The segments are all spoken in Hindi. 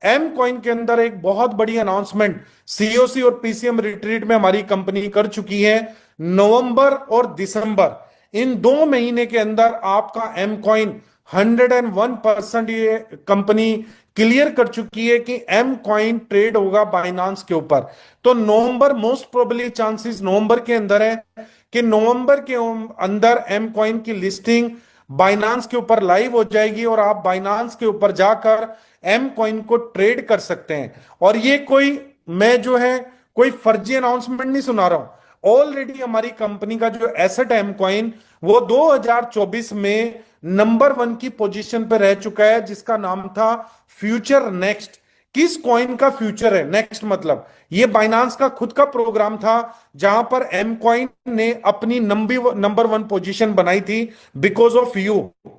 एम कॉइन के अंदर एक बहुत बड़ी अनाउंसमेंट सीओसी और पीसीएम रिट्रीट में हमारी कंपनी कर चुकी है। नवंबर और दिसंबर, इन 2 महीने के अंदर आपका एम कॉइन 101% ये कंपनी क्लियर कर चुकी है कि एम कॉइन ट्रेड होगा बाइनांस के ऊपर। तो नवंबर, मोस्ट प्रोबेबली चांसेस नवंबर के अंदर है कि नवंबर के अंदर एम कॉइन की लिस्टिंग बाइनांस के ऊपर लाइव हो जाएगी और आप बाइनांस के ऊपर जाकर एम कॉइन को ट्रेड कर सकते हैं। और ये कोई, मैं जो है कोई फर्जी अनाउंसमेंट नहीं सुना रहा हूं। ऑलरेडी हमारी कंपनी का जो एसेट एम कॉइन वो 2024 में नंबर 1 की पोजीशन पे रह चुका है, जिसका नाम था फ्यूचर नेक्स्ट। किस कॉइन का फ्यूचर है नेक्स्ट, मतलब ये बाइनांस का खुद का प्रोग्राम था जहां पर एम कॉइन ने अपनी नंबर 1 पोजीशन बनाई थी। Because of you,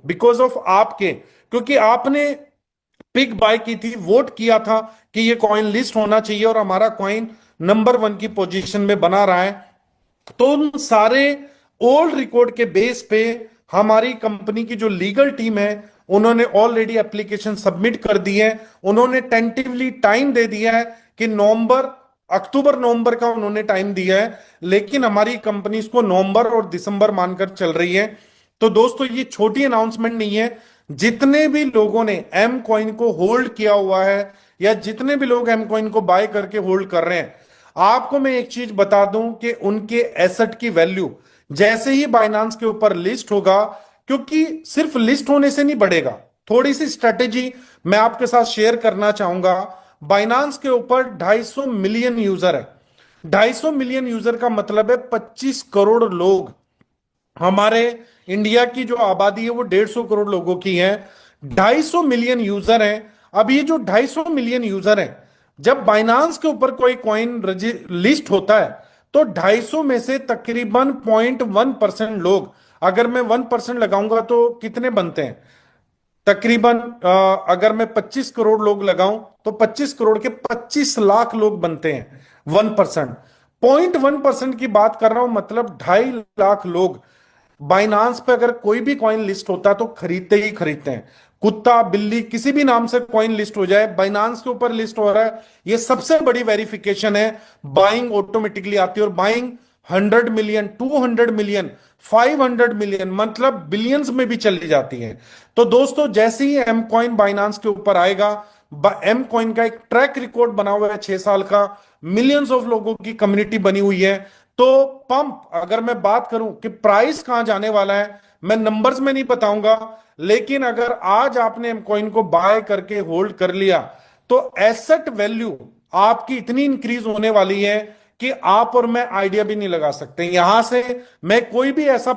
because of आपके, क्योंकि आपने पिक बाय की थी, वोट किया था कि ये कॉइन लिस्ट होना चाहिए और हमारा कॉइन नंबर 1 की पोजीशन में बना रहा है। तो उन सारे ओल्ड रिकॉर्ड के बेस पे हमारी कंपनी की जो लीगल टीम है उन्होंने ऑलरेडी एप्लीकेशन सबमिट कर दी है। उन्होंने टेंटिवली टाइम दे दिया है कि नवंबर, अक्टूबर नवंबर का उन्होंने टाइम दिया है, लेकिन हमारी कंपनी इसको नवंबर और दिसंबर मानकर चल रही है। तो दोस्तों ये छोटी अनाउंसमेंट नहीं है। जितने भी लोगों ने एम कॉइन को होल्ड किया हुआ है या जितने भी लोग एम कॉइन को बाय करके होल्ड कर रहे हैं, आपको मैं एक चीज बता दूं कि उनके एसेट की वैल्यू जैसे ही बाइनांस के ऊपर लिस्ट होगा, क्योंकि सिर्फ लिस्ट होने से नहीं बढ़ेगा, थोड़ी सी स्ट्रेटेजी मैं आपके साथ शेयर करना चाहूंगा। बाइनांस के ऊपर 250 मिलियन यूजर है। 250 मिलियन यूजर का मतलब है 25 करोड़ लोग। हमारे इंडिया की जो आबादी है वो 150 करोड़ लोगों की है। 250 मिलियन यूजर हैं। अब ये जो 250 मिलियन यूजर हैं, जब बाइनांस के ऊपर कोई कॉइन लिस्ट होता है तो 250 में से तकरीबन 0.1% लोग, अगर मैं 1% लगाऊंगा तो कितने बनते हैं, तकरीबन अगर मैं 25 करोड़ लोग लगाऊं तो 25 करोड़ के 25 लाख लोग बनते हैं। 1%, 0.1% की बात कर रहा हूं, मतलब 2.5 लाख लोग बाइनांस पे अगर कोई भी कॉइन लिस्ट होता है तो खरीदते ही खरीदते हैं। कुत्ता बिल्ली किसी भी नाम से कॉइन लिस्ट हो जाए, बाइनांस के ऊपर लिस्ट हो रहा है, ये सबसे बड़ी वेरिफिकेशन है। बाइंग ऑटोमेटिकली आती है और बाइंग 100 मिलियन, 200 मिलियन, 500 मिलियन, मतलब बिलियंस में भी चली जाती है। तो दोस्तों जैसे ही एम कॉइन बाइनांस के ऊपर आएगा, एम कॉइन का एक ट्रैक रिकॉर्ड बना हुआ है 6 साल का, मिलियंस ऑफ लोगों की कम्युनिटी बनी हुई है। तो पंप, अगर मैं बात करूं कि प्राइस कहां जाने वाला है, मैं नंबर्स में नहीं बताऊंगा, लेकिन अगर आज आपने एम कॉइन को बाय करके होल्ड कर लिया तो एसेट वैल्यू आपकी इतनी इंक्रीज होने वाली है कि आप और मैं आइडिया भी नहीं लगा सकते। यहां से मैं कोई भी ऐसा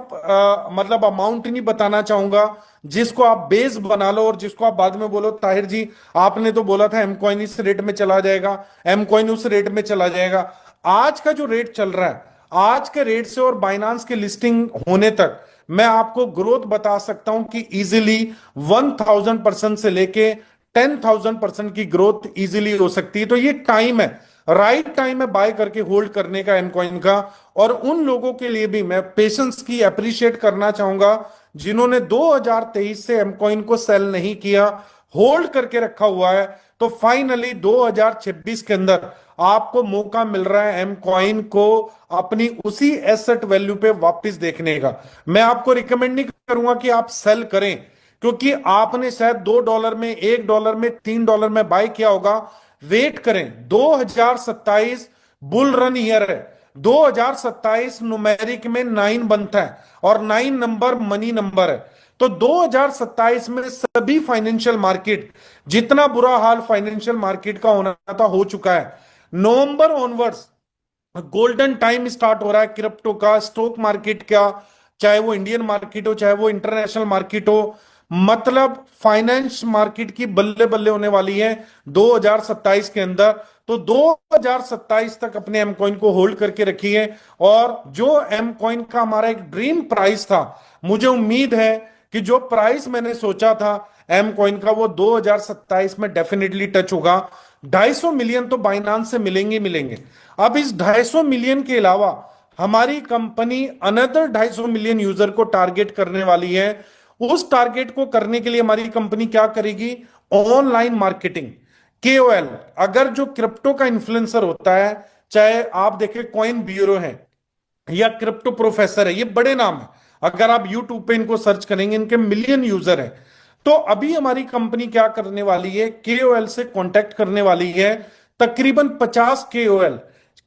मतलब अमाउंट नहीं बताना चाहूंगा जिसको आप बेस बना लो और जिसको आप बाद में बोलो ताहिर जी आपने तो बोला था एम कॉइन इस रेट में चला जाएगा, एम कॉइन उस रेट में चला जाएगा। आज का जो रेट चल रहा है, आज के रेट से और बाइनांस के लिस्टिंग होने तक मैं आपको ग्रोथ बता सकता हूं कि इजीली 1000% से लेके 10,000% की ग्रोथ इजीली हो सकती है। तो ये टाइम है, राइट टाइम है बाय करके होल्ड करने का एम कॉइन का। और उन लोगों के लिए भी मैं पेशेंस की अप्रिशिएट करना चाहूंगा जिन्होंने 2023 से एम कॉइन को सेल नहीं किया, होल्ड करके रखा हुआ है। तो फाइनली 2026 के अंदर आपको मौका मिल रहा है एम कॉइन को अपनी उसी एसेट वैल्यू पे वापस देखने का। मैं आपको रिकमेंड नहीं करूंगा कि आप सेल करें, क्योंकि आपने शायद $2 में, $1 में, $3 में बाय किया होगा। वेट करें, 2027 बुल रन ईयर है। 2027 न्यूमेरिक में 9 बनता है और 9 नंबर मनी नंबर है। तो 2027 में सभी फाइनेंशियल मार्केट, जितना बुरा हाल फाइनेंशियल मार्केट का होना था हो चुका है। नवंबर ऑनवर्ड्स गोल्डन टाइम स्टार्ट हो रहा है क्रिप्टो का, स्टॉक मार्केट का, चाहे वो इंडियन मार्केट हो चाहे वो इंटरनेशनल मार्केट हो। मतलब फाइनेंस मार्केट की बल्ले बल्ले होने वाली है 2027 के अंदर। तो 2027 तक अपने एम कॉइन को होल्ड करके रखिए। और जो एम कॉइन का हमारा एक ड्रीम प्राइस था, मुझे उम्मीद है कि जो प्राइस मैंने सोचा था एम कॉइन का वो 2027 में डेफिनेटली टच होगा। 250 मिलियन तो बाइनांस से मिलेंगे मिलेंगे। अब इस 250 मिलियन के अलावा हमारी कंपनी अनदर 250 मिलियन यूजर को टारगेट करने वाली है। उस टारगेट को करने के लिए हमारी कंपनी क्या करेगी, ऑनलाइन मार्केटिंग। केओएल, अगर जो क्रिप्टो का इन्फ्लुएंसर होता है, चाहे आप देखें कॉइन ब्यूरो है या क्रिप्टो प्रोफेसर है, ये बड़े नाम है, अगर आप यूट्यूब पे इनको सर्च करेंगे इनके मिलियन यूजर हैं। तो अभी हमारी कंपनी क्या करने वाली है, केओएल से कांटेक्ट करने वाली है, तकरीबन 50 केओएल,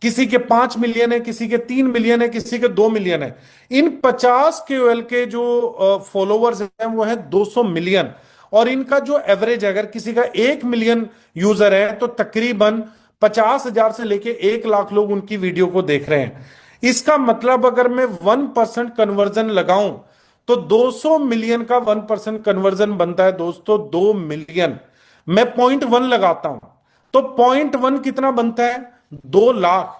किसी के 5 मिलियन है, किसी के 3 मिलियन है, किसी के 2 मिलियन है। इन 50 केओएल के जो फॉलोअर्स हैं वो है 200 मिलियन। और इनका जो एवरेज है, अगर किसी का 1 मिलियन यूजर है तो तकरीबन 50,000 से लेके 1 लाख लोग उनकी वीडियो को देख रहे हैं। इसका मतलब अगर मैं 1% कन्वर्जन लगाऊं तो 200 मिलियन का 1% कन्वर्जन बनता है दोस्तों 2 मिलियन। मैं 0.1 लगाता हूं तो 0.1 कितना बनता है, 2 लाख।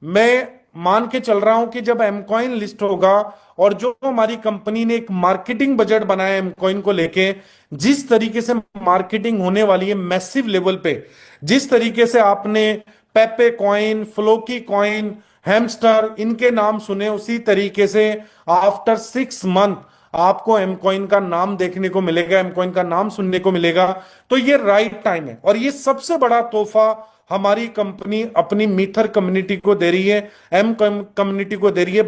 मैं मान के चल रहा हूं कि जब एमकॉइन लिस्ट होगा और जो हमारी कंपनी ने एक मार्केटिंग बजट बनाया एमकॉइन को लेके, जिस तरीके से मार्केटिंग होने वाली है मैसिव लेवल पे, जिस तरीके से आपने पेपे कॉइन, फ्लोकी कॉइन, हैमस्टर इनके नाम सुने, उसी तरीके से आफ्टर 6 मंथ आपको एमकॉइन का नाम देखने को मिलेगा, एमकॉइन का नाम सुनने को मिलेगा। तो ये राइट टाइम है और ये सबसे बड़ा तोहफा हमारी कंपनी अपनी मीथर कम्युनिटी को दे रही है, एम कम्युनिटी को दे रही है।